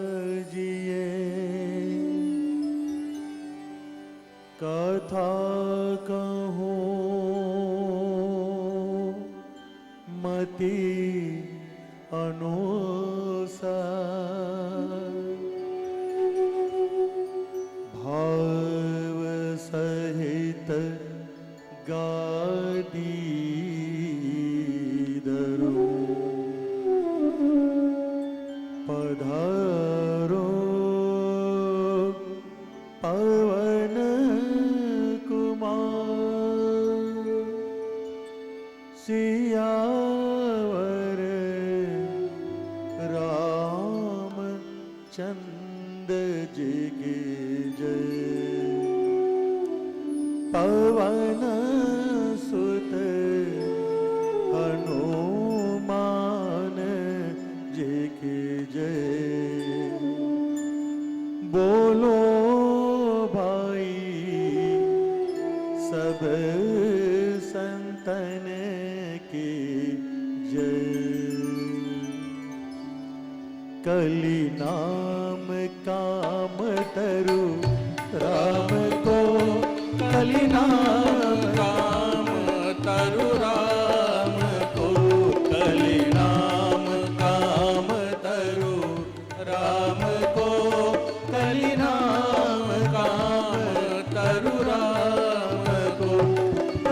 विराजिए कथा कहूँ मति अनुसार भाव सहित गादी दरो पधारो पवन कुमार सियावर रामचंद्र जी की जय पवन सुत हनुमान जी की जय बोलो भाई सब संतन की जय कली नाम काम तरु राम को कली नाम काम तरु राम को कली नाम काम तरु राम को कली नाम काम तरु राम को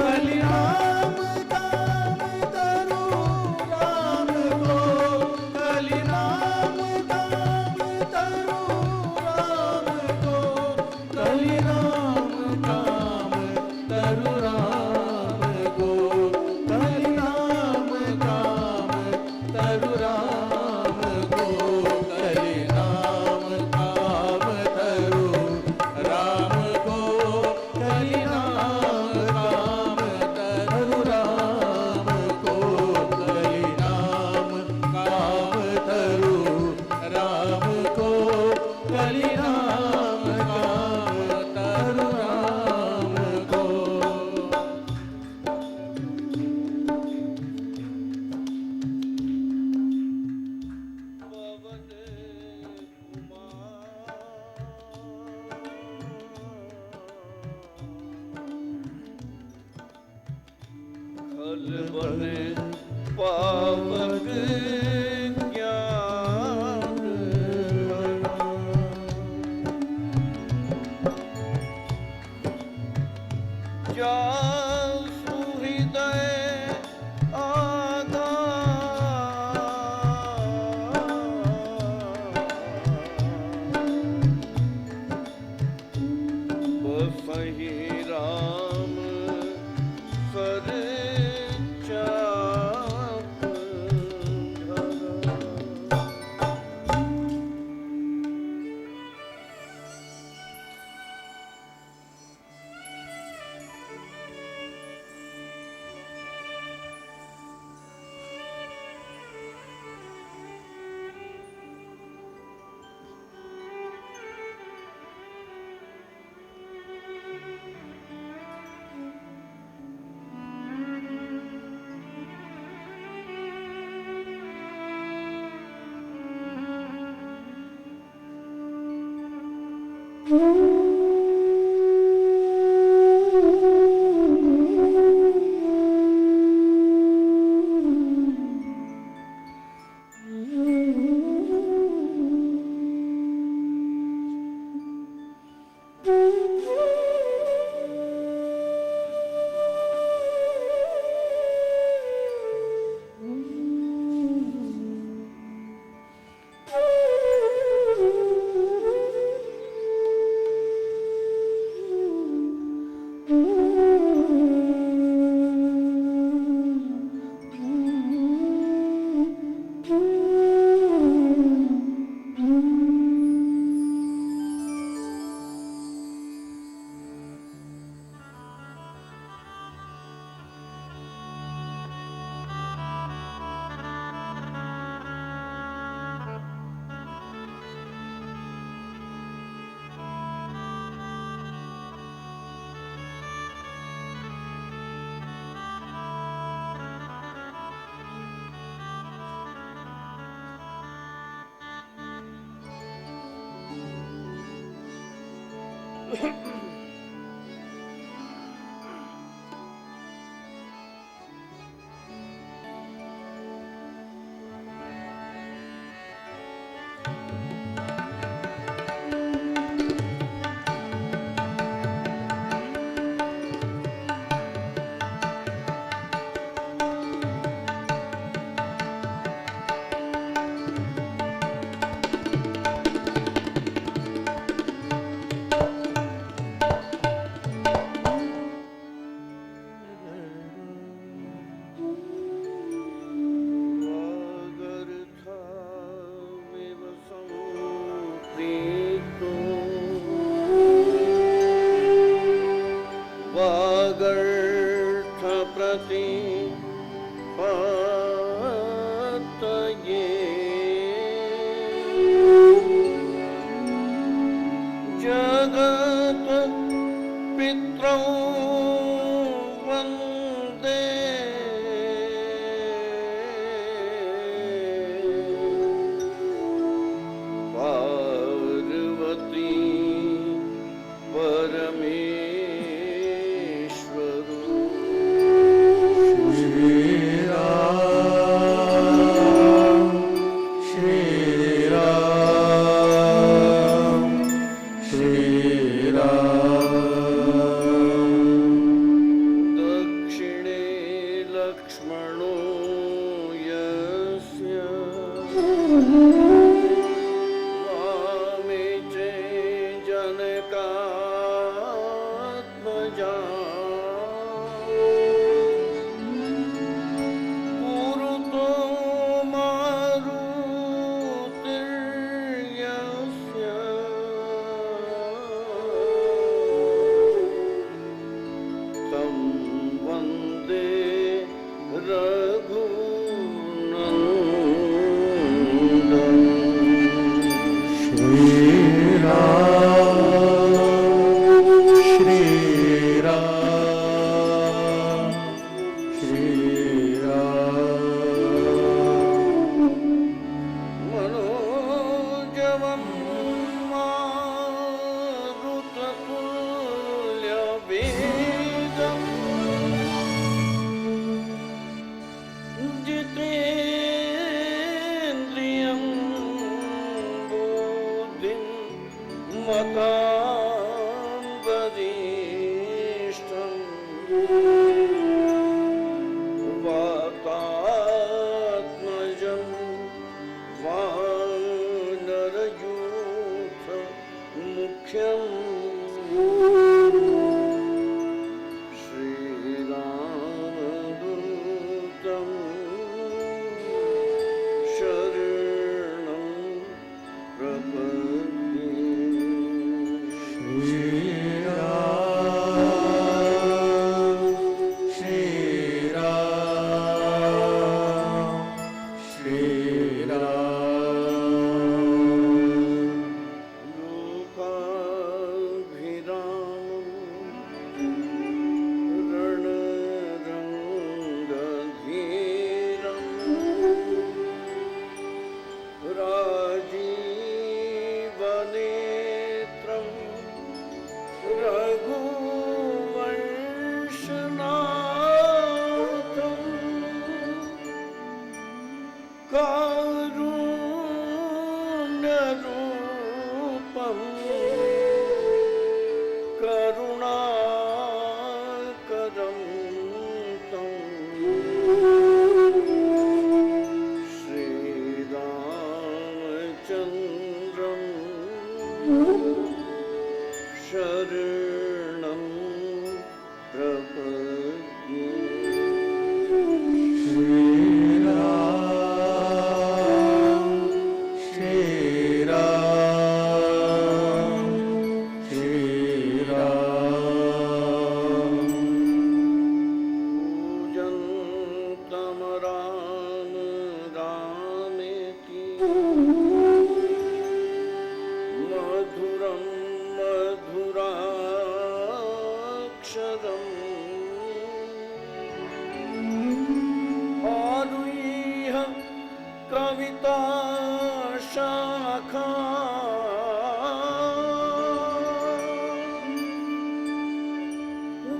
कली नाम काम तरु राम को कली नाम काम तरु राम को कली नाम काम तरु राम को कली नाम काम तरु राम को कली नाम काम तरु राम को कली नाम काम तरु राम को कली नाम काम तरु राम को कली नाम काम तरु राम को खल बने पावक ज्ञान जासु हृदय बसहि राम सर चाप धरा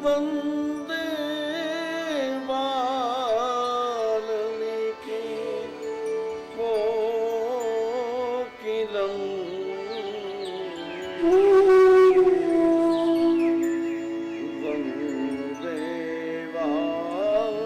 वंदे वाल्मीकि कोकिलं वंदे वाल्मीकि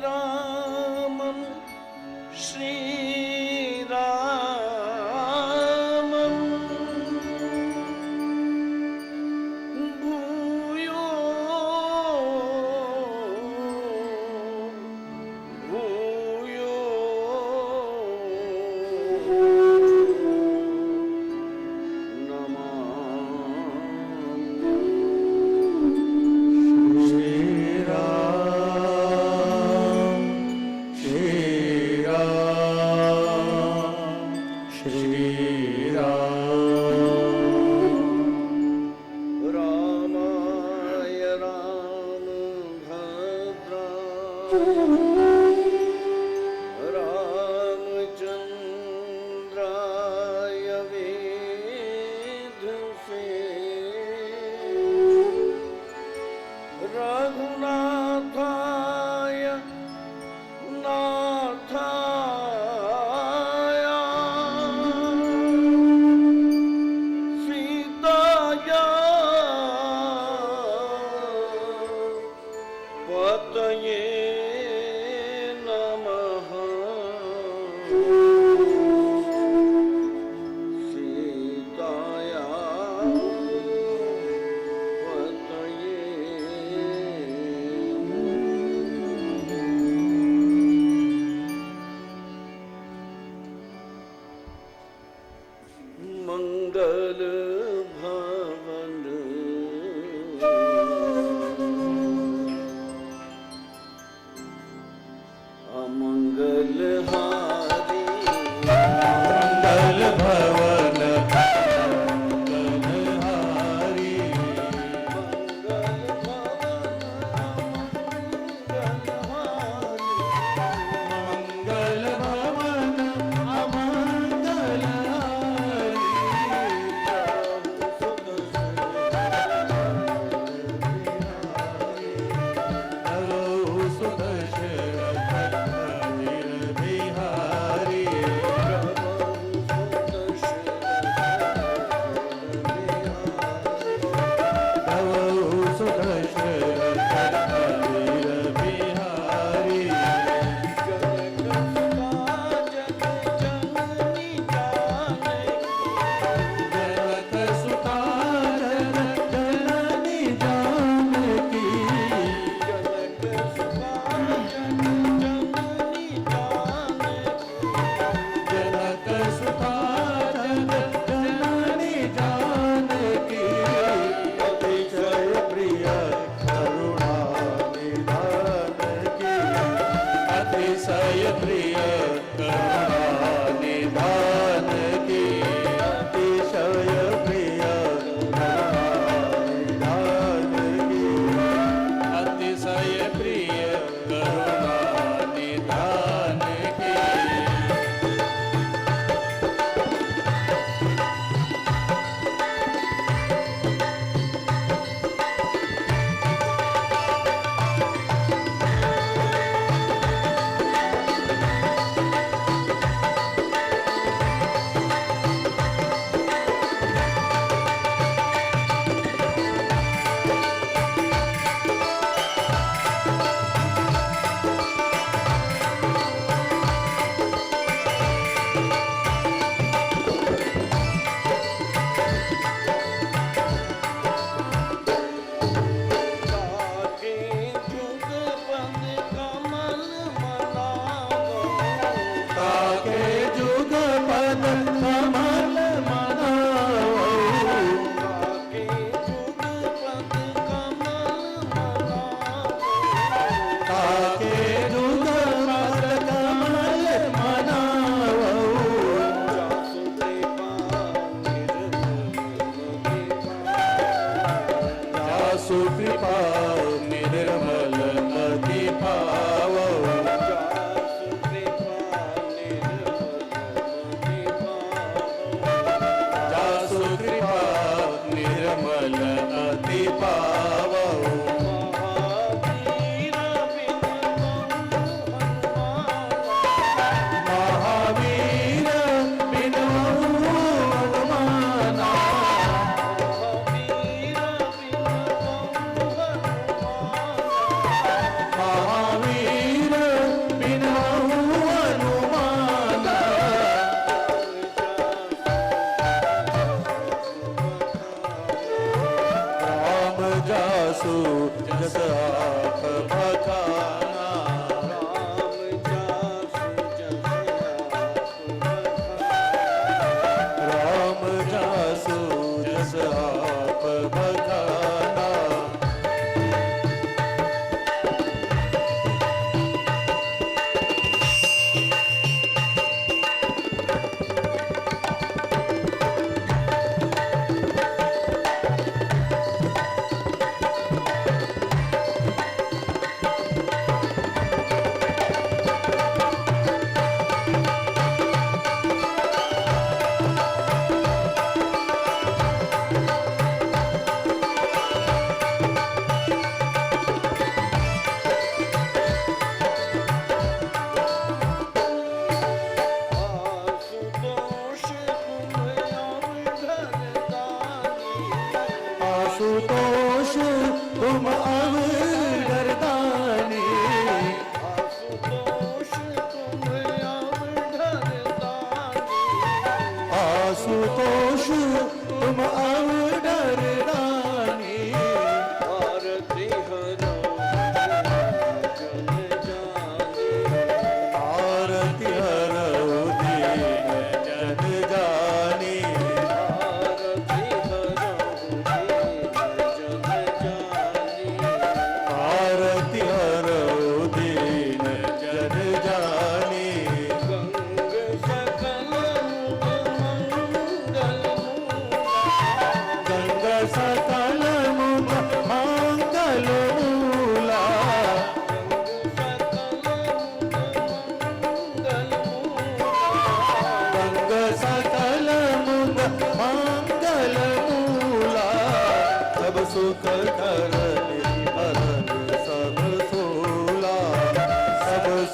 लोकाभिरामं श्रीरामं भूयो भूयो रामाय रामभद्राय रामचन्द्राय वेधसे रघुनाथाय नाथाय सीताया पतये नमः सीताया पतये मंगल भवन अमंगल हारी मंगल भवन मंगल हारी मंगल भवन अमंगल हारी मंगल भवन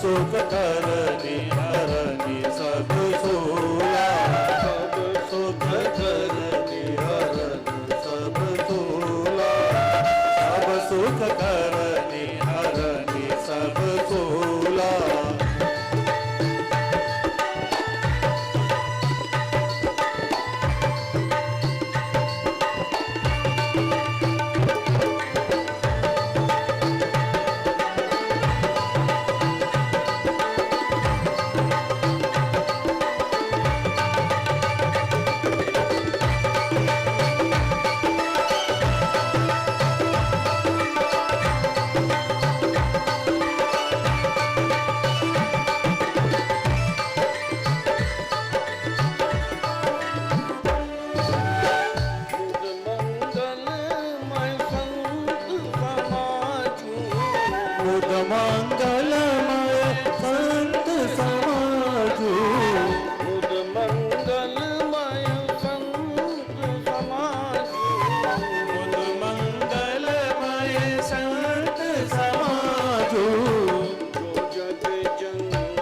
सुख करनी हरनी सब सूला, सब सुख करनी हरनी सब सूला, सब सुख करनी हरनी सब सूला। मंगलमय संत समाजू, मुद मंगलमय संत समाजू, मुद मंगलमय संत समाजू, जो जग जंगम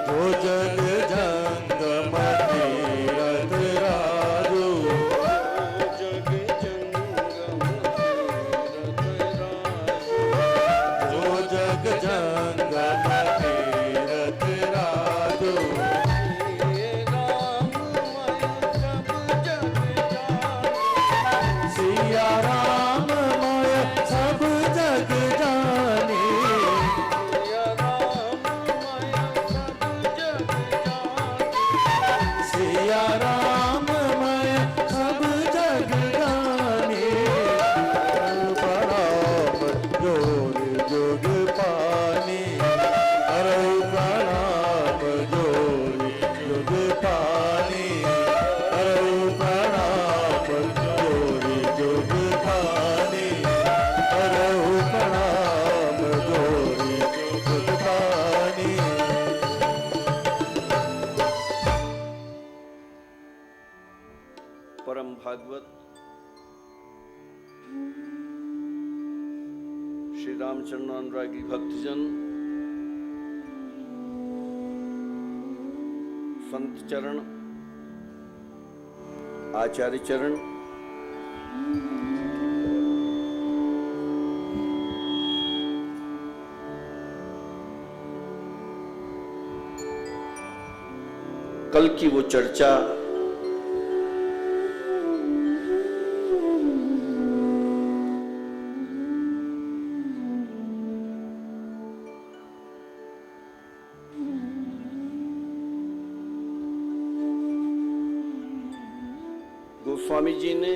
जो जग जंगम तीरथ राजू, जग जंगम जो जग जंगम तीरथ राजू, सिया राममय सब जग जाने, सिया राममय सब जग जाने, सिया राममय सब जग जाने, प्रणाम जोर जुग पानी, हरौ प्रणाम जोर जुग पानी, हरौ प्रणाम जोर जुग पानी, हरौ प्रणाम जोर जुग पानी। परम भागवत श्री रामचरण अनुरागी भक्तजन, संत चरण, आचार्य चरण, कल की वो चर्चा गोस्वामी जी ने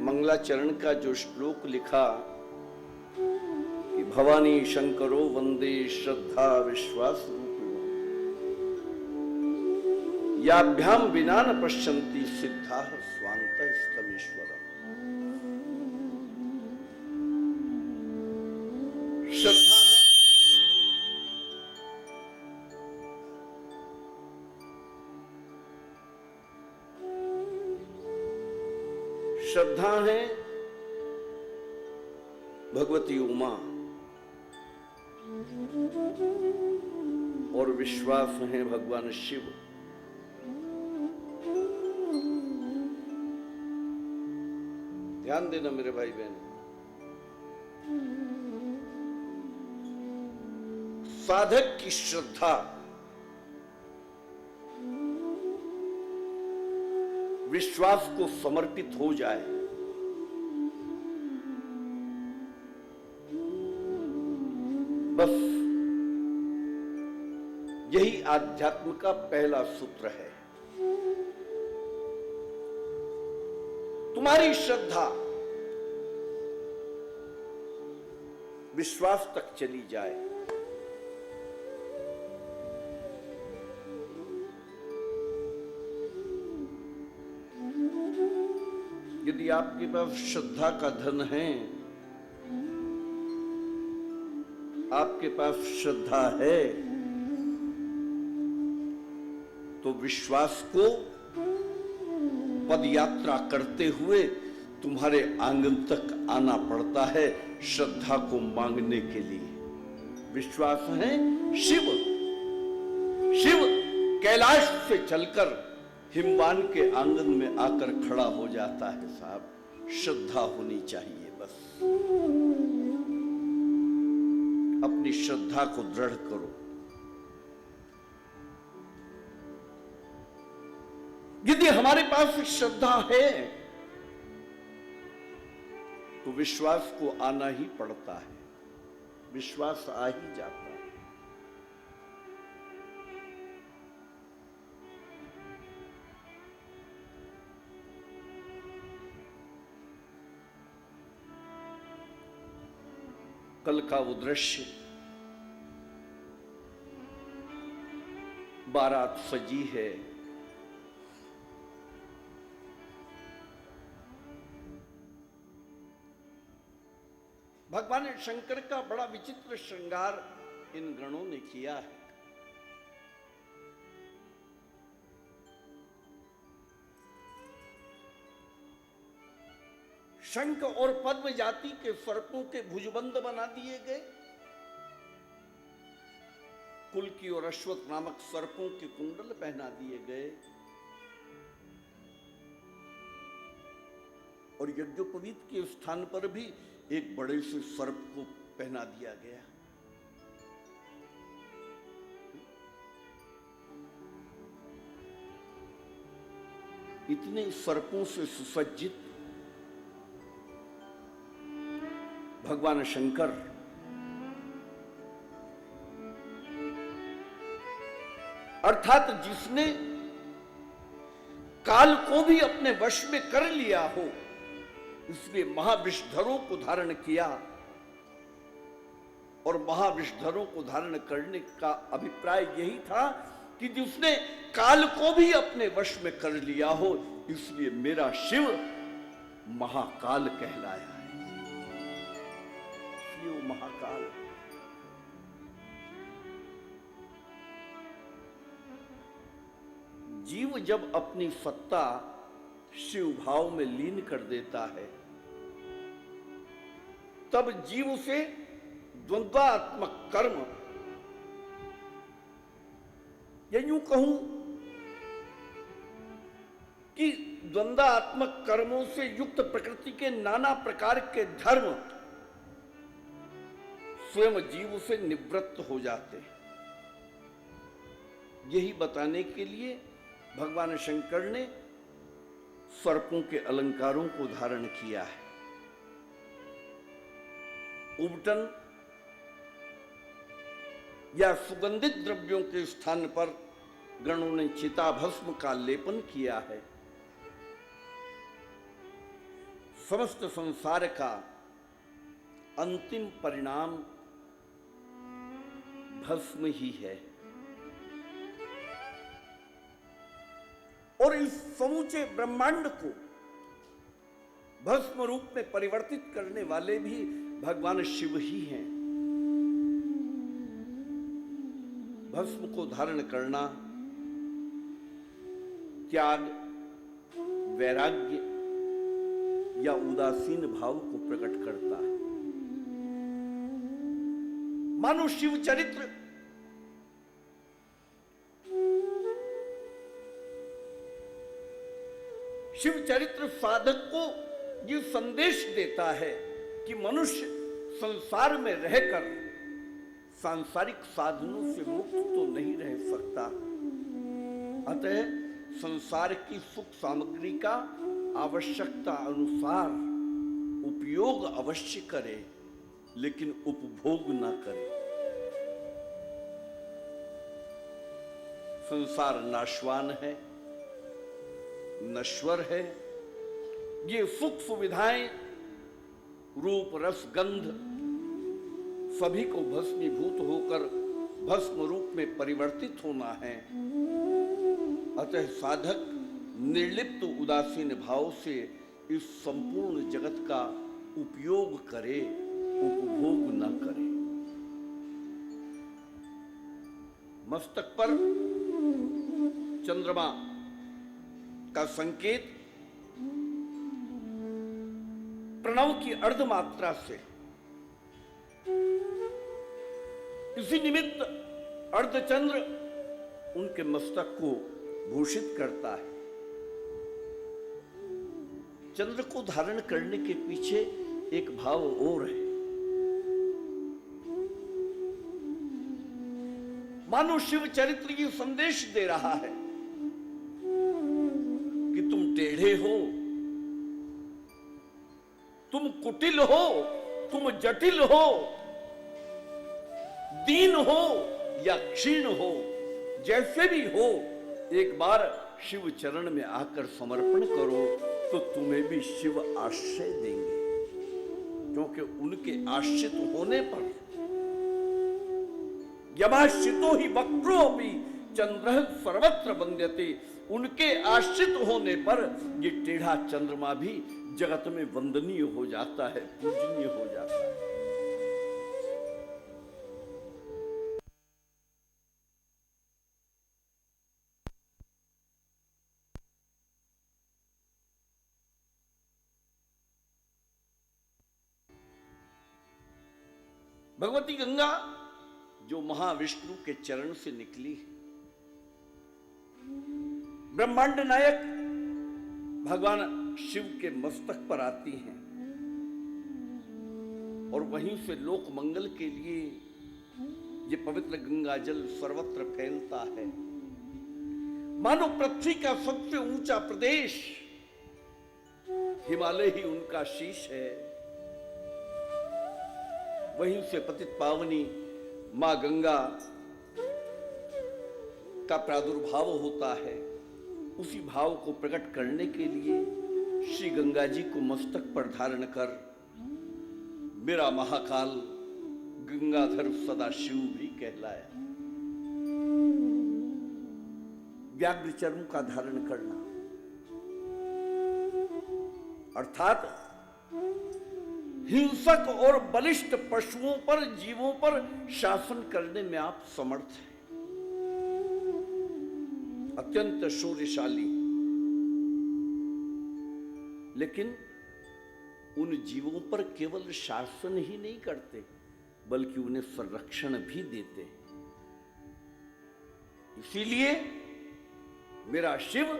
मंगलाचरण का जो श्लोक लिखा कि भवानी शंकरो वंदे श्रद्धा विश्वास रूपिणो, याभ्याम विना न पश्यन्ति सिद्धाः स्वान्तः स्तमीश्वरम्। श्रद्धा है श्रद्धा है भगवती उमा और विश्वास है भगवान शिव। ध्यान देना मेरे भाई बहन, साधक की श्रद्धा विश्वास को समर्पित हो जाए, बस यही आध्यात्म का पहला सूत्र है। तुम्हारी श्रद्धा विश्वास तक चली जाए, यदि आपके पास श्रद्धा का धन है, आपके पास श्रद्धा है, तो विश्वास को पदयात्रा करते हुए तुम्हारे आंगन तक आना पड़ता है श्रद्धा को मांगने के लिए। विश्वास है शिव कैलाश से चलकर हिमवान के आंगन में आकर खड़ा हो जाता है। साहब श्रद्धा होनी चाहिए, बस अपनी श्रद्धा को दृढ़ करो। यदि हमारे पास श्रद्धा है तो विश्वास को आना ही पड़ता है, विश्वास आ ही जाता है। कल का वो दृश्य, बारात सजी है, भगवान शंकर का बड़ा विचित्र श्रृंगार इन गणों ने किया है। शंख और पद्म जाति के सर्पों के भुजबंद बना दिए गए। कुल्की और अश्वत्थ नामक सर्पों के कुंडल पहना दिए गए और यज्ञोपवीत के स्थान पर भी एक बड़े से सर्प को पहना दिया गया। इतने सर्पों से सुसज्जित भगवान शंकर अर्थात जिसने काल को भी अपने वश में कर लिया हो, इसलिए महाविषधरों को धारण किया। और महाविषधरों को धारण करने का अभिप्राय यही था कि जिसने काल को भी अपने वश में कर लिया हो, इसलिए मेरा शिव महाकाल कहलाया है। शिव महाकाल। जीव जब अपनी सत्ता शिव भाव में लीन कर देता है, तब जीव से द्वंद्वात्मक कर्म, या यूं कहूं कि द्वंद्वात्मक कर्मों से युक्त प्रकृति के नाना प्रकार के धर्म स्वयं जीव से निवृत्त हो जाते हैं। यही बताने के लिए भगवान शंकर ने सर्पों के अलंकारों को धारण किया है। उबटन या सुगंधित द्रव्यों के स्थान पर गणों ने चिताभस्म का लेपन किया है। समस्त संसार का अंतिम परिणाम भस्म ही है। और इस समूचे ब्रह्मांड को भस्म रूप में परिवर्तित करने वाले भी भगवान शिव ही हैं। भस्म को धारण करना त्याग, वैराग्य या उदासीन भाव को प्रकट करता है। मानो शिव चरित्र साधक को ये संदेश देता है कि मनुष्य संसार में रहकर सांसारिक साधनों से मुक्त तो नहीं रह सकता। अतः संसार की सुख सामग्री का आवश्यकता अनुसार उपयोग अवश्य करे, लेकिन उपभोग न करे। संसार नाशवान है, नश्वर है। ये सुख सुविधाएं, रूप रस गंध सभी को भस्मीभूत होकर भस्म रूप में परिवर्तित होना है। अतः साधक निर्लिप्त उदासीन भाव से इस संपूर्ण जगत का उपयोग करे, उपभोग न करे। मस्तक पर चंद्रमा का संकेत प्रणव की अर्धमात्रा से। इसी निमित्त अर्धचंद्र उनके मस्तक को भूषित करता है। चंद्र को धारण करने के पीछे एक भाव और है। मानो शिव चरित्र ये संदेश दे रहा है कि तुम टेढ़े हो, तुम कुटिल हो, तुम जटिल हो, दीन हो या क्षीण हो, जैसे भी हो, एक बार शिव चरण में आकर समर्पण करो तो तुम्हें भी शिव आश्रय देंगे। क्योंकि उनके आश्रित होने पर यमाश्रितो ही वक्रोऽपि चंद्रः सर्वत्र वन्द्यते, उनके आश्रित होने पर ये टेढ़ा चंद्रमा भी जगत में वंदनीय हो जाता है, पूजनीय हो जाता है। भगवती गंगा जो महाविष्णु के चरण से निकली, ब्रह्मांड नायक भगवान शिव के मस्तक पर आती हैं और वहीं से लोक मंगल के लिए ये पवित्र गंगा जल सर्वत्र फैलता है। मानो पृथ्वी का सबसे ऊंचा प्रदेश हिमालय ही उनका शीश है। वहीं से पतित पावनी मां गंगा का प्रादुर्भाव होता है। उसी भाव को प्रकट करने के लिए श्री गंगा जी को मस्तक पर धारण कर मेरा महाकाल गंगाधर सदाशिव भी कहलाया। व्याघ्र चर्म का धारण करना अर्थात हिंसक और बलिष्ठ पशुओं पर, जीवों पर शासन करने में आप समर्थ हैं। अत्यंत शौर्यशाली, लेकिन उन जीवों पर केवल शासन ही नहीं करते बल्कि उन्हें संरक्षण भी देते। इसीलिए मेरा शिव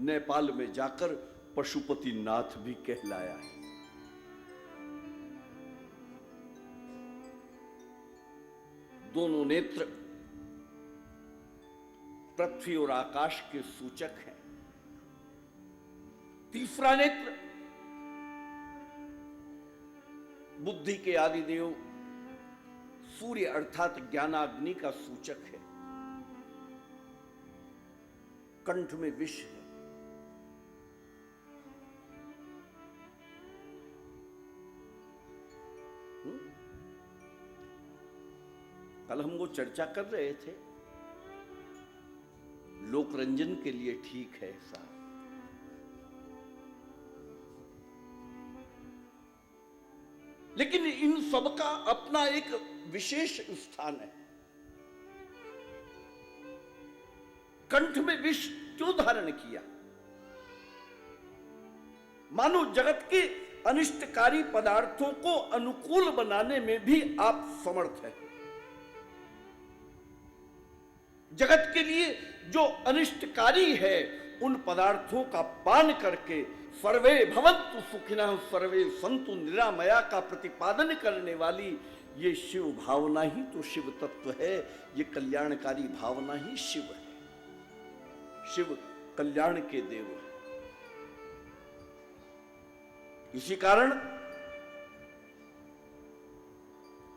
नेपाल में जाकर पशुपति नाथ भी कहलाया है। दोनों नेत्र पृथ्वी और आकाश के सूचक हैं। तीसरा नेत्र बुद्धि के आदिदेव सूर्य अर्थात ज्ञानाग्नि का सूचक है। कंठ में विष है। कल हम वो चर्चा कर रहे थे, लोक रंजन के लिए ठीक है ऐसा, लेकिन इन सब का अपना एक विशेष स्थान है। कंठ में विष क्यों धारण किया? मानो जगत के अनिष्टकारी पदार्थों को अनुकूल बनाने में भी आप समर्थ हैं। जगत के लिए जो अनिष्टकारी है उन पदार्थों का पान करके सर्वे भवन्तु सुखिनः सर्वे सन्तु निरामया का प्रतिपादन करने वाली ये शिव भावना ही तो शिव तत्व है। ये कल्याणकारी भावना ही शिव है। शिव कल्याण के देव है। इसी कारण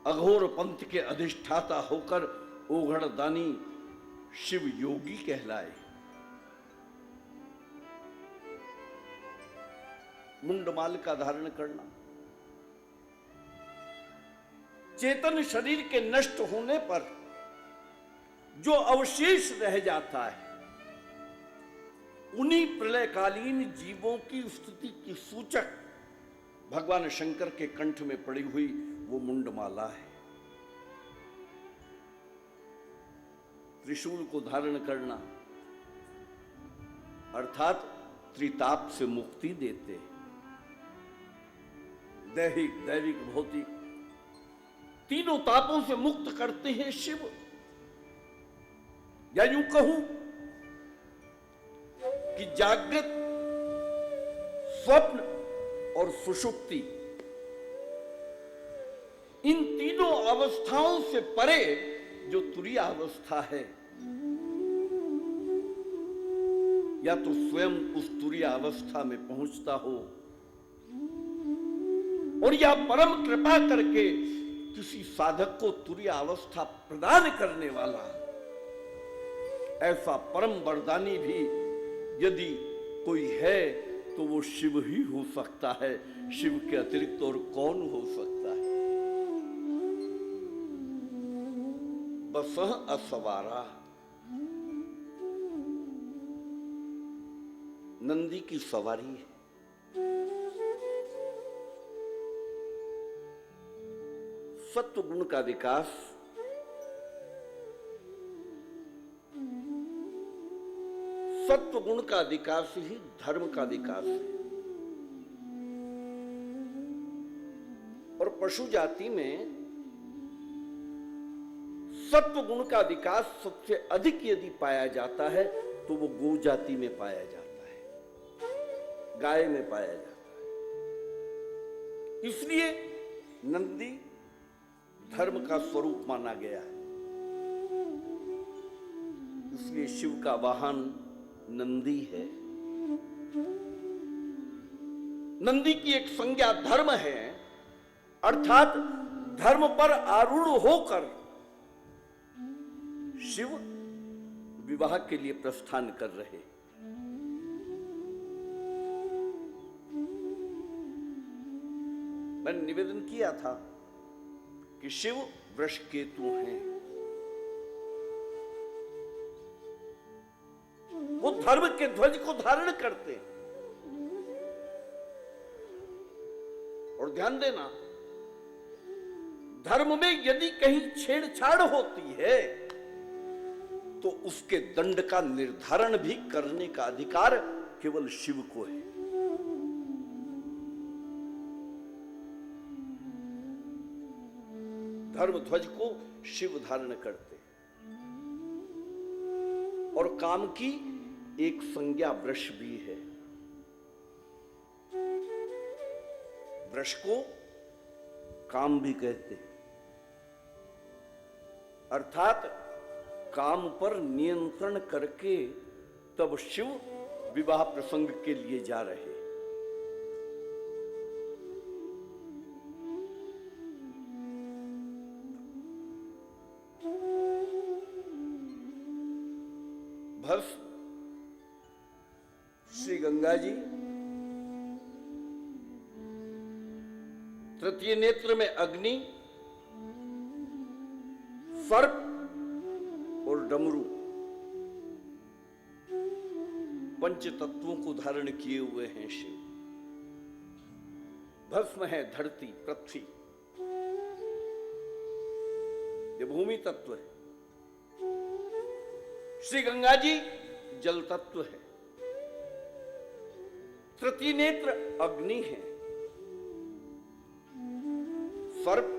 अघोर पंथ के अधिष्ठाता होकर ओघड़ दानी शिव योगी कहलाए। मुंडमाल का धारण करना, चेतन शरीर के नष्ट होने पर जो अवशेष रह जाता है उन्हीं प्रलयकालीन जीवों की स्थिति की सूचक भगवान शंकर के कंठ में पड़ी हुई वो मुंडमाला है। त्रिशूल को धारण करना अर्थात त्रिताप से मुक्ति देते। दैहिक, दैविक, भौतिक तीनों तापों से मुक्त करते हैं शिव। या यूं कहूं कि जागृत, स्वप्न और सुषुप्ति, इन तीनों अवस्थाओं से परे जो तुरीय अवस्था है, या तो स्वयं उस तुरीय अवस्था में पहुंचता हो और या परम कृपा करके किसी साधक को तुरीय अवस्था प्रदान करने वाला ऐसा परम वरदानी भी यदि कोई है तो वो शिव ही हो सकता है। शिव के अतिरिक्त और कौन हो सकता है? बसह असवारा, नंदी की सवारी है। सत्व गुण का विकास, सत्व गुण का विकास ही धर्म का विकास है। और पशु जाति में सत्व गुण का विकास सबसे अधिक यदि पाया जाता है तो वो गौ जाति में पाया जाता है, गाय में पाया जाता है। इसलिए नंदी धर्म का स्वरूप माना गया है। इसलिए शिव का वाहन नंदी है। नंदी की एक संज्ञा धर्म है, अर्थात धर्म पर आरूढ़ होकर शिव विवाह के लिए प्रस्थान कर रहे। मैंने निवेदन किया था कि शिव वृष केतु हैं। वो धर्म के ध्वज को धारण करते हैं। और ध्यान देना, धर्म में यदि कहीं छेड़छाड़ होती है तो उसके दंड का निर्धारण भी करने का अधिकार केवल शिव को है। धर्म ध्वज को शिव धारण करते हैं। और काम की एक संज्ञा वृष भी है। वृष को काम भी कहते हैं, अर्थात काम पर नियंत्रण करके तब शिव विवाह प्रसंग के लिए जा रहे। भस्म श्री गंगा जी तृतीय नेत्र में अग्नि, सर्प और डमरू पंच तत्वों को धारण किए हुए हैं शिव। भस्म है धरती, पृथ्वी, ये भूमि तत्व है। श्री गंगा जी जल तत्व है। तृतीय नेत्र अग्नि है। सर्प,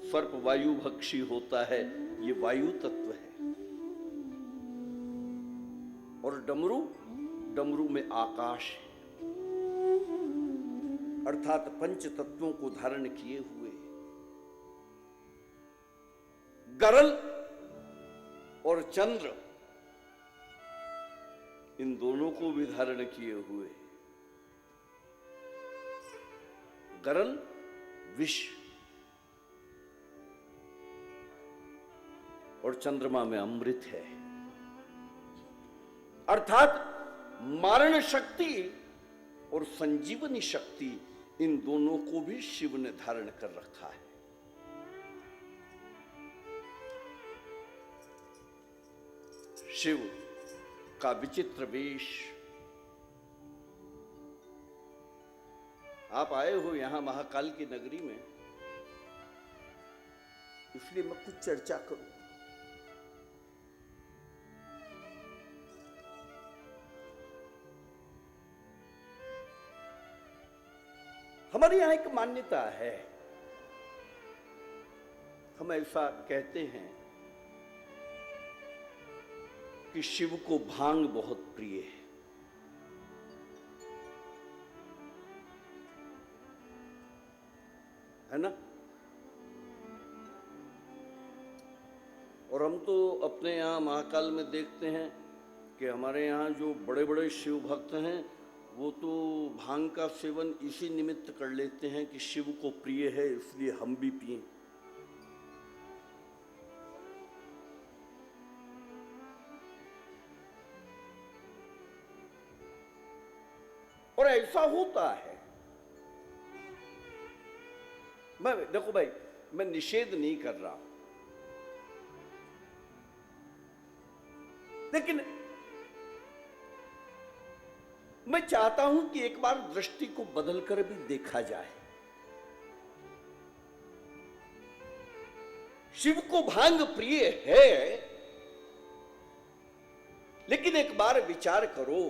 सर्प वायु भक्षी होता है, ये वायु तत्व है। और डमरू, डमरू में आकाश है, अर्थात पंच तत्वों को धारण किए हुए। गरल और चंद्र, इन दोनों को भी धारण किए हुए। गरल विष और चंद्रमा में अमृत है, अर्थात मारण शक्ति और संजीवनी शक्ति, इन दोनों को भी शिव ने धारण कर रखा है। शिव का विचित्र वेश। आप आए हो यहां महाकाल की नगरी में, इसलिए मैं कुछ चर्चा करूं। हमारे यहां एक मान्यता है, हम ऐसा कहते हैं कि शिव को भांग बहुत प्रिय है ना। और हम तो अपने यहाँ महाकाल में देखते हैं कि हमारे यहाँ जो बड़े बड़े शिव भक्त हैं वो तो भांग का सेवन इसी निमित्त कर लेते हैं कि शिव को प्रिय है, इसलिए हम भी पिएं। और ऐसा होता है। मैं देखो भाई, मैं निषेध नहीं कर रहा, लेकिन मैं चाहता हूं कि एक बार दृष्टि को बदलकर भी देखा जाए। शिव को भांग प्रिय है, लेकिन एक बार विचार करो,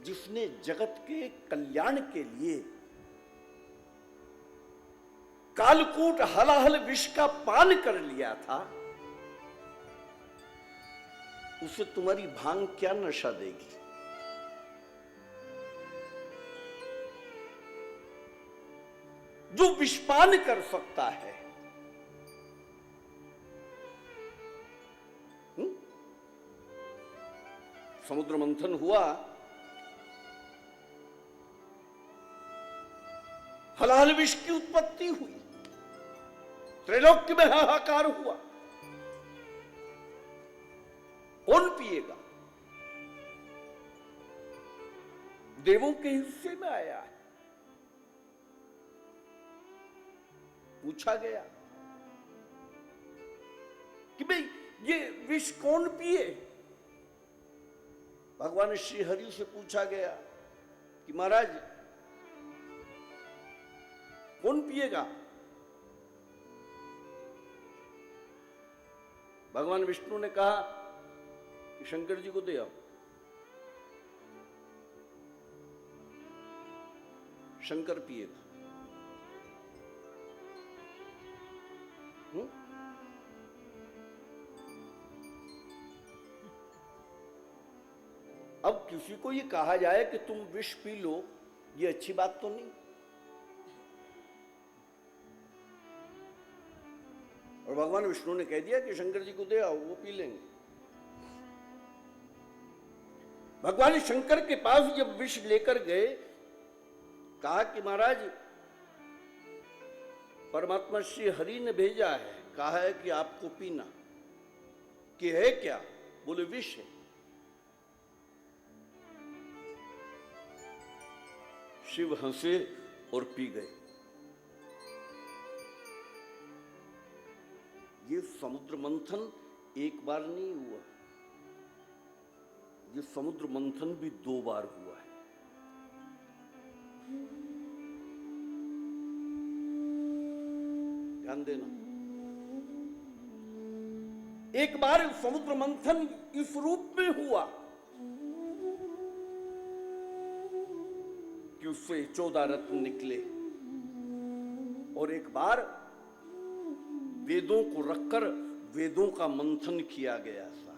जिसने जगत के कल्याण के लिए कालकूट हलाहल विष का पान कर लिया था, उसे तुम्हारी भांग क्या नशा देगी। जो विषपान कर सकता है, समुद्र मंथन हुआ, हलाहल विष की उत्पत्ति हुई, त्रैलोक्य में हाहाकार हुआ, कौन पिएगा। देवों के हिस्से में आया है। पूछा गया कि भाई ये विष कौन पिए। भगवान श्री हरि से पूछा गया कि महाराज कौन पिएगा। भगवान विष्णु ने कहा कि शंकर जी को दे आओ। शंकर पिएगा। अब किसी को ये कहा जाए कि तुम विष पी लो, ये अच्छी बात तो नहीं। और भगवान विष्णु ने कह दिया कि शंकर जी को दे आओ, वो पी लेंगे। भगवान शंकर के पास जब विष लेकर गए, कहा कि महाराज परमात्मा श्री हरि ने भेजा है, कहा है कि आपको पीना। कि है क्या? बोले विष है। शिव हंसे और पी गए। ये समुद्र मंथन एक बार नहीं हुआ, ये समुद्र मंथन भी 2 बार हुआ है। ध्यान देना। एक बार समुद्र मंथन इस रूप में हुआ कि उससे 14 रत्न निकले, और एक बार वेदों को रखकर वेदों का मंथन किया गया था।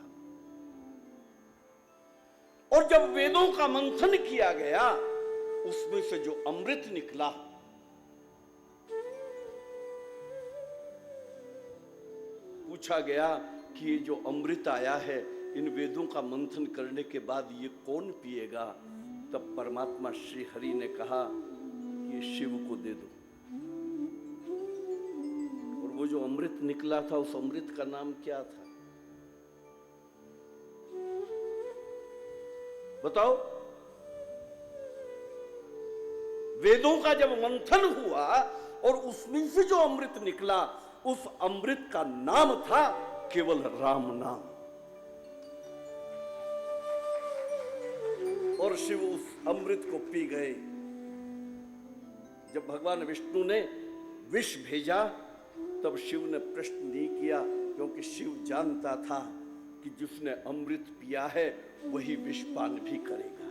और जब वेदों का मंथन किया गया, उसमें से जो अमृत निकला, पूछा गया कि ये जो अमृत आया है, इन वेदों का मंथन करने के बाद ये कौन पिएगा। तब परमात्मा श्री हरि ने कहा कि ये शिव को दे दो। और वो जो अमृत निकला था, उस अमृत का नाम क्या था बताओ। वेदों का जब मंथन हुआ और उसमें से जो अमृत निकला, उस अमृत का नाम था केवल राम नाम। और शिव उस अमृत को पी गए। जब भगवान विष्णु ने विष भेजा, तब शिव ने प्रश्न नहीं किया, क्योंकि शिव जानता था कि जिसने अमृत पिया है वही विषपान भी करेगा।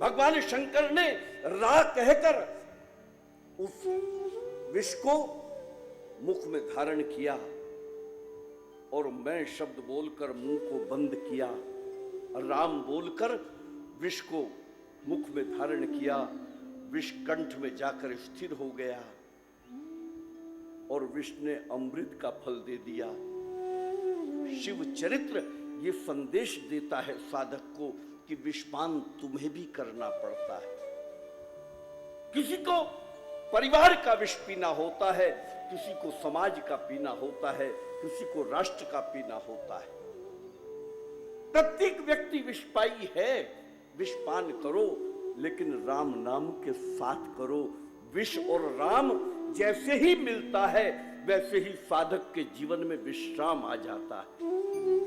भगवान शंकर ने रा कहकर उस विष को मुख में धारण किया और मैं शब्द बोलकर मुंह को बंद किया, राम बोलकर विष को मुख में धारण किया, विष कंठ में जाकर स्थिर हो गया और विष ने अमृत का फल दे दिया। शिव चरित्र ये संदेश देता है साधक को कि विषपान तुम्हें भी करना पड़ता है। किसी को परिवार का विष पीना होता है, किसी को समाज का पीना होता है, किसी को राष्ट्र का पीना होता है। प्रत्येक व्यक्ति विषपाई है। विषपान करो लेकिन राम नाम के साथ करो। विष और राम जैसे ही मिलता है वैसे ही साधक के जीवन में विश्राम आ जाता है।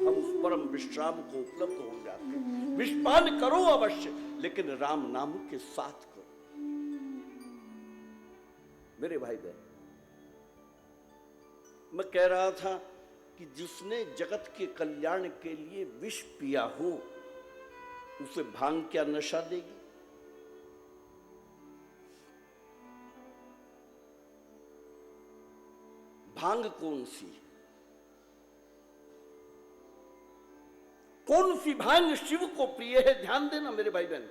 हम उस परम विश्राम को उपलब्ध हो जाते हैं। विषपान करो अवश्य, लेकिन राम नाम के साथ करो। मेरे भाई बहन, मैं कह रहा था कि जिसने जगत के कल्याण के लिए विष पिया हो उसे भांग क्या नशा देगी? भांग कौन सी? कौन सी भांग शिव को प्रिय है? ध्यान देना मेरे भाई बहन,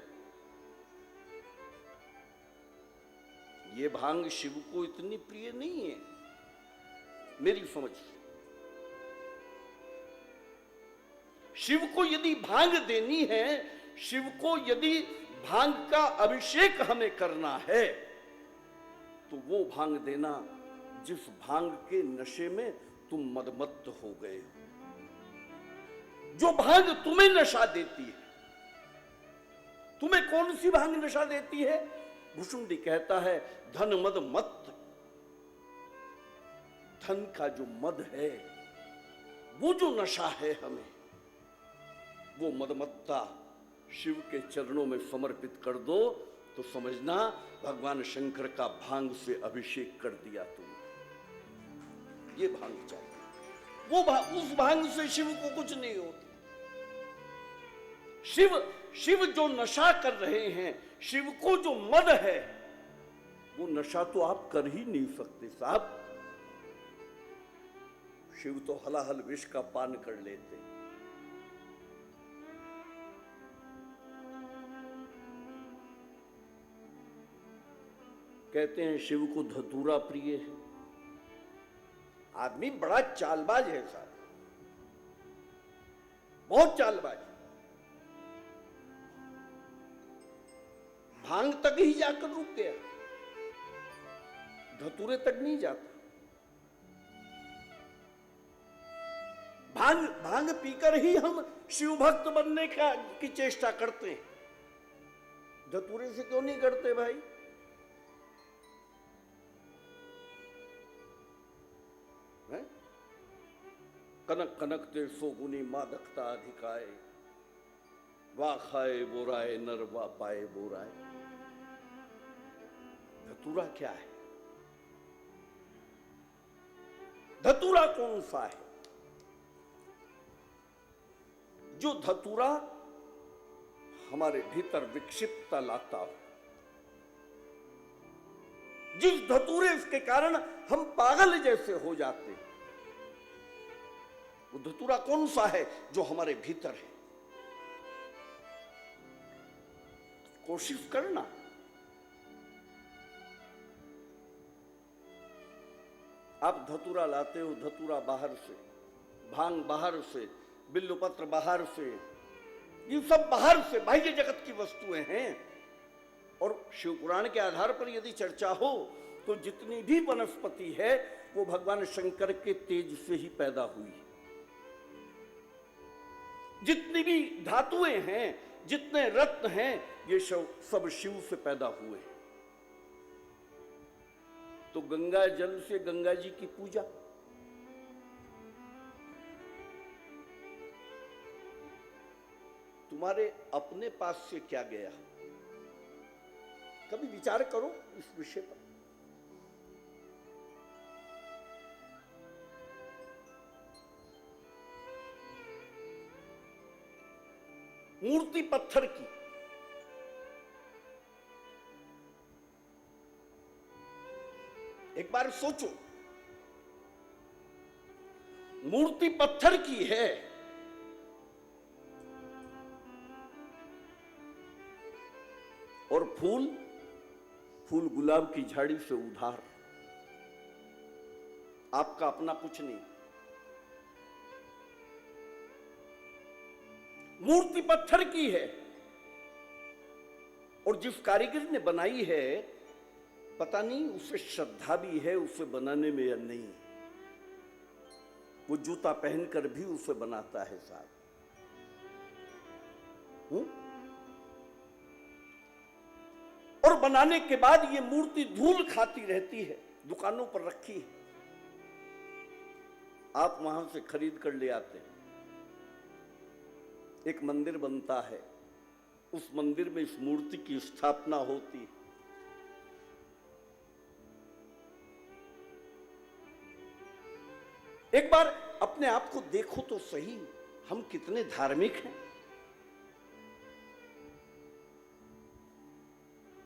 ये भांग शिव को इतनी प्रिय नहीं है मेरी समझ से। शिव को यदि भांग देनी है, शिव को यदि भांग का अभिषेक हमें करना है, तो वो भांग देना जिस भांग के नशे में तुम मदमत्त हो गए हो, जो भांग तुम्हें नशा देती है। तुम्हें कौन सी भांग नशा देती है? भुषुंडी कहता है धन मद मत। धन का जो मद है, वो जो नशा है हमें, वो मदमत्ता शिव के चरणों में समर्पित कर दो तो समझना भगवान शंकर का भांग से अभिषेक कर दिया तुमने। ये भांग चाहिए। वो उस भांग से शिव को कुछ नहीं होता। शिव जो नशा कर रहे हैं, शिव को जो मद है, वो नशा तो आप कर ही नहीं सकते साहब। शिव तो हलाहल विष का पान कर लेते। कहते हैं शिव को धतूरा प्रिय है। आदमी बड़ा चालबाज है साहब, बहुत चालबाज। भांग तक ही जाकर रुक गया, धतूरे तक नहीं जाता। भांग पीकर ही हम शिव भक्त बनने की चेष्टा करते हैं। धतूरे से क्यों नहीं करते भाई? कनक कनक ते सोगुनी मादकता अधिकाए, वा खाए बोराए नर वा पाए बोराए। धतूरा क्या है? धतूरा कौन सा है? जो धतूरा हमारे भीतर विक्षिप्तता लाता हो, जिस धतूरे के कारण हम पागल जैसे हो जाते हैं, वो धतूरा कौन सा है जो हमारे भीतर है? कोशिश करना। आप धतूरा लाते हो, धतूरा बाहर से, भांग बाहर से, बिल्वपत्र बाहर से, ये सब बाहर से बाह्य जगत की वस्तुएं हैं। और शिव पुराण के आधार पर यदि चर्चा हो तो जितनी भी वनस्पति है वो भगवान शंकर के तेज से ही पैदा हुई। जितनी भी धातुएं हैं, जितने रत्न हैं, ये सब शिव से पैदा हुए। तो गंगा जल से गंगा जी की पूजा, तुम्हारे अपने पास से क्या गया? कभी विचार करो इस विषय पर। मूर्ति पत्थर की, एक बार सोचो, मूर्ति पत्थर की है और फूल गुलाब की झाड़ी से उधार, आपका अपना कुछ नहीं। मूर्ति पत्थर की है और जिस कारीगर ने बनाई है पता नहीं उसे श्रद्धा भी है उसे बनाने में या नहीं। वो जूता पहनकर भी उसे बनाता है साहब। और बनाने के बाद ये मूर्ति धूल खाती रहती है, दुकानों पर रखी है, आप वहां से खरीद कर ले आते हैं। एक मंदिर बनता है, उस मंदिर में इस मूर्ति की स्थापना होती है। एक बार अपने आप को देखो तो सही, हम कितने धार्मिक हैं।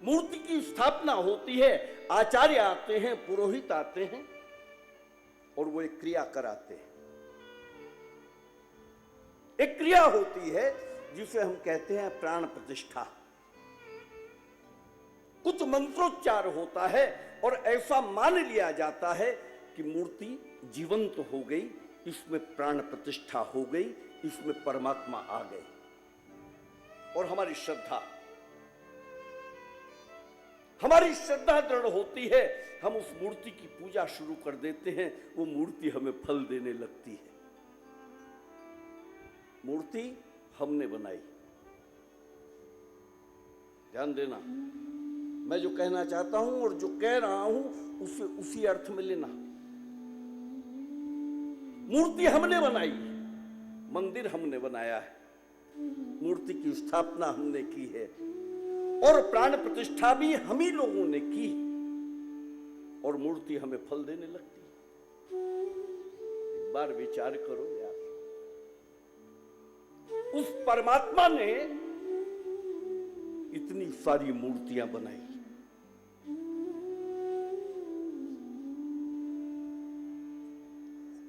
मूर्ति की स्थापना होती है, आचार्य आते हैं, पुरोहित आते हैं और वो एक क्रिया कराते हैं। एक क्रिया होती है जिसे हम कहते हैं प्राण प्रतिष्ठा। कुछ मंत्रोच्चार होता है और ऐसा मान लिया जाता है कि मूर्ति जीवंत हो गई, इसमें प्राण प्रतिष्ठा हो गई, इसमें परमात्मा आ गए। और हमारी श्रद्धा दृढ़ होती है, हम उस मूर्ति की पूजा शुरू कर देते हैं, वो मूर्ति हमें फल देने लगती है। मूर्ति हमने बनाई। ध्यान देना, मैं जो कहना चाहता हूं और जो कह रहा हूं उसे उसी अर्थ में लेना। मूर्ति हमने बनाई, मंदिर हमने बनाया है, मूर्ति की स्थापना हमने की है और प्राण प्रतिष्ठा भी हम ही लोगों ने की और मूर्ति हमें फल देने लगती है। एक बार विचार करो यार, उस परमात्मा ने इतनी सारी मूर्तियां बनाई,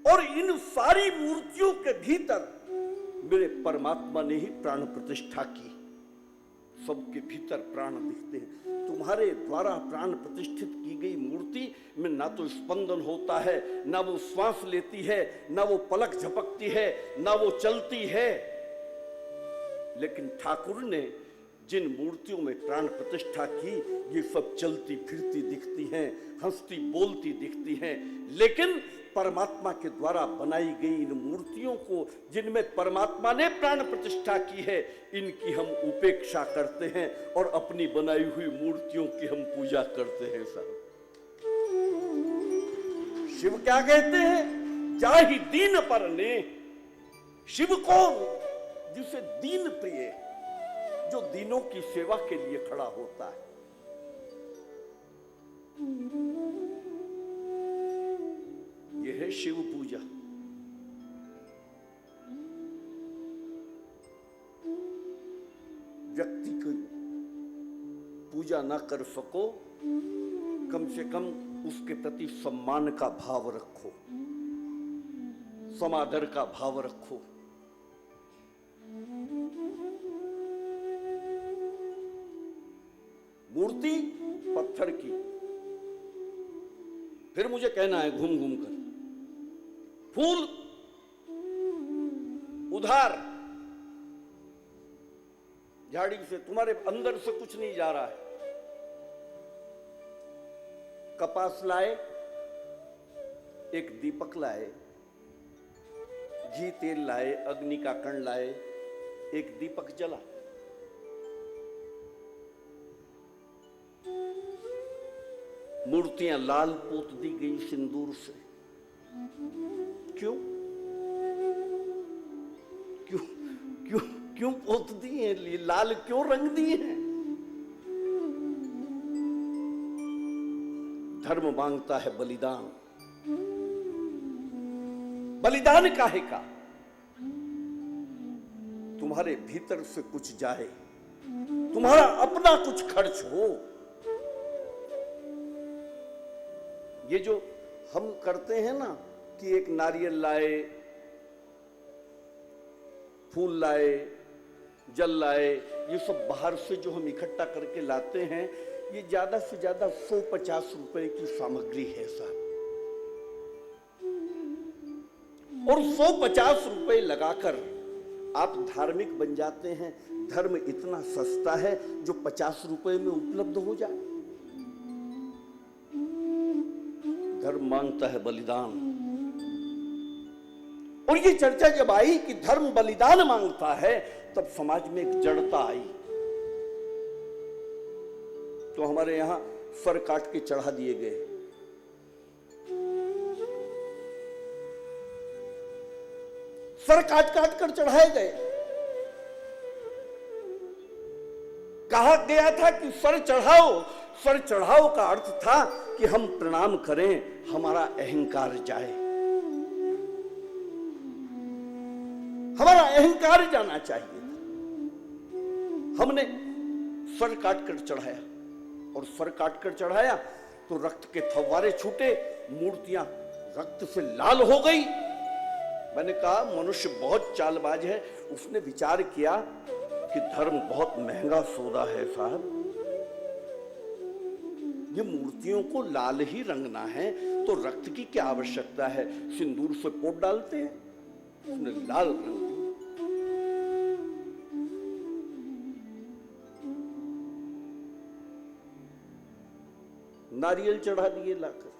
और इन सारी मूर्तियों के भीतर मेरे परमात्मा ने ही प्राण प्रतिष्ठा की। सबके भीतर प्राण दिखते हैं। तुम्हारे द्वारा प्राण प्रतिष्ठित की गई मूर्ति में ना तो स्पंदन होता है, ना वो श्वास लेती है, ना वो पलक झपकती है, ना वो चलती है। लेकिन ठाकुर ने जिन मूर्तियों में प्राण प्रतिष्ठा की, ये सब चलती फिरती दिखती हैं, हंसती बोलती दिखती हैं। लेकिन परमात्मा के द्वारा बनाई गई इन मूर्तियों को, जिनमें परमात्मा ने प्राण प्रतिष्ठा की है, इनकी हम उपेक्षा करते हैं और अपनी बनाई हुई मूर्तियों की हम पूजा करते हैं। सर शिव क्या कहते हैं? जाहि दीन पर ने। शिव कौन? जिसे दीन प्रिय, जो दीनों की सेवा के लिए खड़ा होता है। यह है शिव पूजा। व्यक्ति की पूजा ना कर सको, कम से कम उसके प्रति सम्मान का भाव रखो, समादर का भाव रखो। मूर्ति पत्थर की, फिर मुझे कहना है घूम घूम कर, फूल उधार, झाड़ी से, तुम्हारे अंदर से कुछ नहीं जा रहा है। कपास लाए, एक दीपक लाए, घी तेल लाए, अग्नि का कण लाए, एक दीपक जला। मूर्तियां लाल पोत दी गई सिंदूर से। क्यों क्यों क्यों क्यों पोत दी है? लाल क्यों रंग दिए हैं? धर्म मांगता है बलिदान। बलिदान काहे का? तुम्हारे भीतर से कुछ जाए, तुम्हारा अपना कुछ खर्च हो। ये जो हम करते हैं ना कि एक नारियल लाए, फूल लाए, जल लाए, ये सब बाहर से जो हम इकट्ठा करके लाते हैं, ये ज्यादा से ज्यादा 150 रुपए की सामग्री है साहब। और 150 रुपए लगाकर आप धार्मिक बन जाते हैं। धर्म इतना सस्ता है जो 50 रुपए में उपलब्ध हो जाए। धर्म मांगता है बलिदान। और ये चर्चा जब आई कि धर्म बलिदान मांगता है, तब समाज में एक जड़ता आई। तो हमारे यहां सर काट के चढ़ा दिए गए। सर काट काट कर चढ़ाए गए। कहा गया था कि सर चढ़ाओ। सर चढ़ाओ का अर्थ था कि हम प्रणाम करें, हमारा अहंकार जाए, हमारा अहंकार जाना चाहिए। हमने सर काट कर चढ़ाया, और सर काट कर चढ़ाया तो रक्त के फव्वारे छूटे, मूर्तियां रक्त से लाल हो गई। मैंने कहा मनुष्य बहुत चालबाज है। उसने विचार किया कि धर्म बहुत महंगा सौदा है साहब, ये मूर्तियों को लाल ही रंगना है तो रक्त की क्या आवश्यकता है, सिंदूर से पोत डालते हैं। उसने लाल रंग दिया। नारियल चढ़ा दिए लाकर।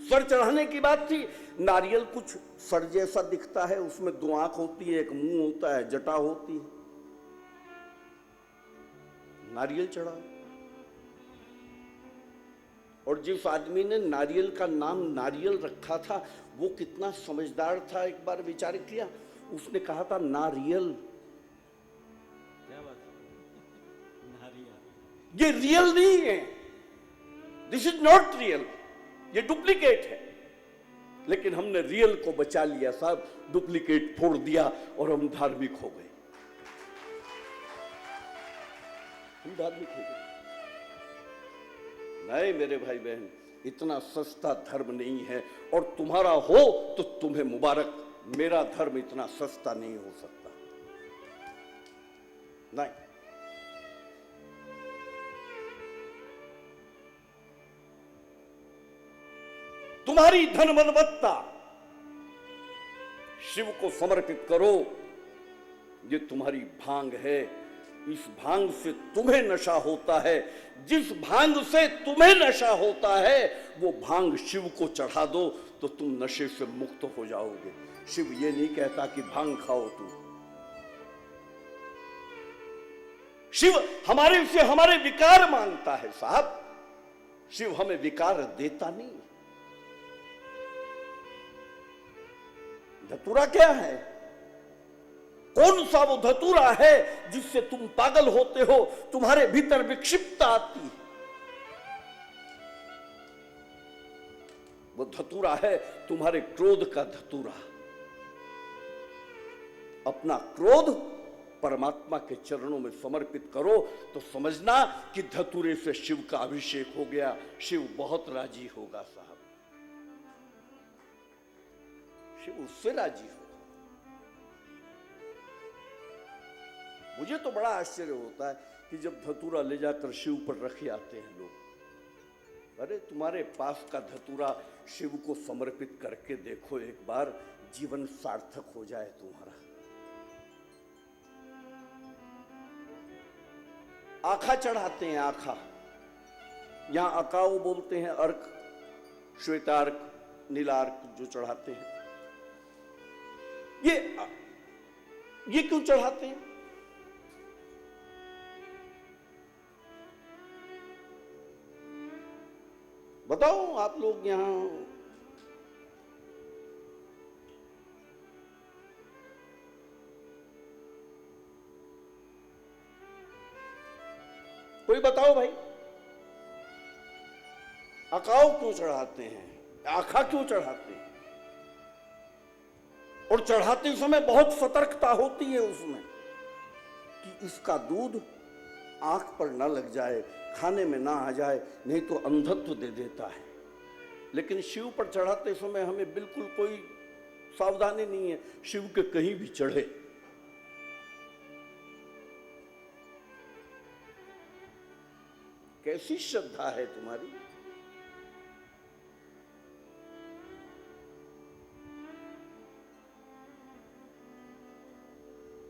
सर चढ़ाने की बात थी। नारियल कुछ सर जैसा दिखता है, उसमें 2 आंख होती है, एक मुंह होता है, जटा होती है। नारियल चढ़ा। और जिस आदमी ने नारियल का नाम नारियल रखा था, वो कितना समझदार था, एक बार विचार किया। उसने कहा था नारियल। क्या बात है? नारियल। ये रियल नहीं है, दिस इज नॉट रियल, ये डुप्लीकेट है। लेकिन हमने रियल को बचा लिया साहब, डुप्लीकेट फोड़ दिया और हम धार्मिक हो गए। हम धार्मिक हो गए। नहीं मेरे भाई बहन, इतना सस्ता धर्म नहीं है। और तुम्हारा हो तो तुम्हें मुबारक, मेरा धर्म इतना सस्ता नहीं हो सकता। नहीं। तुम्हारी धनवत्ता शिव को समर्पित करो। ये तुम्हारी भांग है। इस भांग से तुम्हें नशा होता है। जिस भांग से तुम्हें नशा होता है वो भांग शिव को चढ़ा दो तो तुम नशे से मुक्त हो जाओगे। शिव ये नहीं कहता कि भांग खाओ तुम। शिव हमारे से हमारे विकार मांगता है साहब। शिव हमें विकार देता नहीं। धतूरा क्या है? कौन सा वो धतूरा है जिससे तुम पागल होते हो, तुम्हारे भीतर विक्षिप्तता आती है? वो धतूरा है तुम्हारे क्रोध का धतूरा। अपना क्रोध परमात्मा के चरणों में समर्पित करो तो समझना कि धतूरे से शिव का अभिषेक हो गया। शिव बहुत राजी होगा साहब, शिव उससे राजी होगा। मुझे तो बड़ा आश्चर्य होता है कि जब धतूरा ले जाकर शिव पर रखे आते हैं लोग। अरे तुम्हारे पास का धतूरा शिव को समर्पित करके देखो एक बार, जीवन सार्थक हो जाए तुम्हारा। आखा चढ़ाते हैं, आखा। यहां अकाऊ बोलते हैं, अर्क, श्वेतार्क, नीलार्क जो चढ़ाते हैं। ये क्यों चढ़ाते हैं? बताओ आप लोग यहां। कोई बताओ भाई, अकाऊ क्यों चढ़ाते हैं, आखा क्यों चढ़ाते हैं? और चढ़ाते समय बहुत सतर्कता होती है उसमें कि इसका दूध आंख पर न लग जाए, खाने में ना आ जाए, नहीं तो अंधत्व दे देता है। लेकिन शिव पर चढ़ाते समय हमें बिल्कुल कोई सावधानी नहीं है, शिव के कहीं भी चढ़े। कैसी श्रद्धा है तुम्हारी?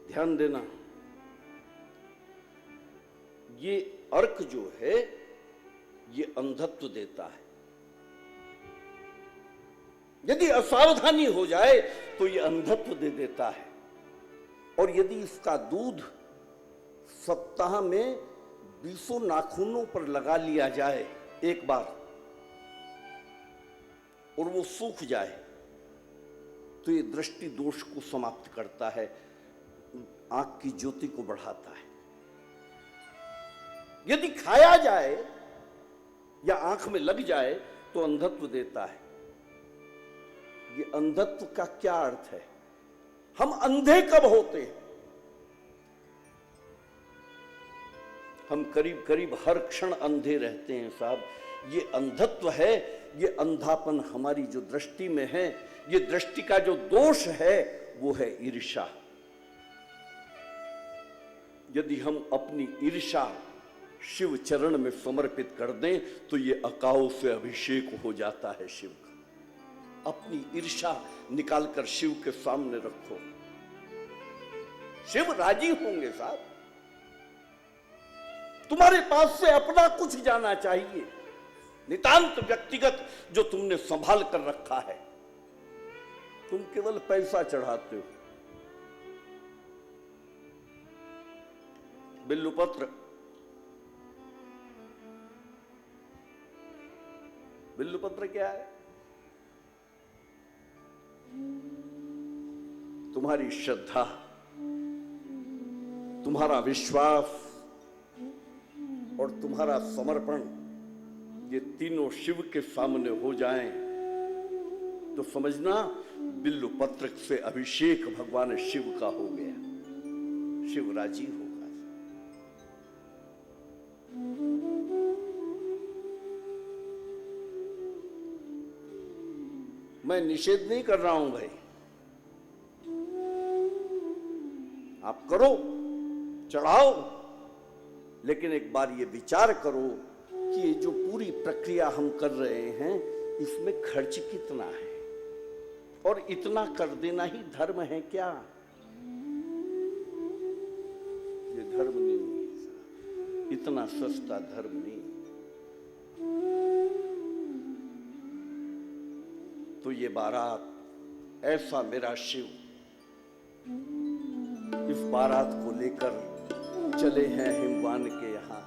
ध्यान देना, ये अर्क जो है ये अंधत्व देता है। यदि असावधानी हो जाए तो ये अंधत्व दे देता है। और यदि इसका दूध सप्ताह में 20 नाखूनों पर लगा लिया जाए एक बार और वो सूख जाए तो ये दृष्टि दोष को समाप्त करता है, आंख की ज्योति को बढ़ाता है। यदि खाया जाए या आंख में लग जाए तो अंधत्व देता है। ये अंधत्व का क्या अर्थ है? हम अंधे कब होते हैं? हम करीब करीब हर क्षण अंधे रहते हैं साहब। ये अंधत्व है, ये अंधापन हमारी जो दृष्टि में है, ये दृष्टि का जो दोष है वो है ईर्ष्या। यदि हम अपनी ईर्ष्या शिव चरण में समर्पित कर दें तो ये अकाउ से अभिषेक हो जाता है शिव का। अपनी ईर्ष्या निकालकर शिव के सामने रखो, शिव राजी होंगे साहब। तुम्हारे पास से अपना कुछ जाना चाहिए, नितांत व्यक्तिगत जो तुमने संभाल कर रखा है। तुम केवल पैसा चढ़ाते हो। बिल्लुपत्र, बिल्लुपत्र क्या है? तुम्हारी श्रद्धा, तुम्हारा विश्वास और तुम्हारा समर्पण, ये तीनों शिव के सामने हो जाएं तो समझना बिल्लुपत्र से अभिषेक भगवान शिव का हो गया। शिव राजी होगा। मैं निषेध नहीं कर रहा हूं भाई, आप करो, चढ़ाओ, लेकिन एक बार ये विचार करो कि ये जो पूरी प्रक्रिया हम कर रहे हैं इसमें खर्च कितना है, और इतना कर देना ही धर्म है क्या? ये धर्म नहीं है, इतना सस्ता धर्म नहीं। तो ये बारात, ऐसा मेरा शिव इस बारात को लेकर चले हैं हिमवान के यहां।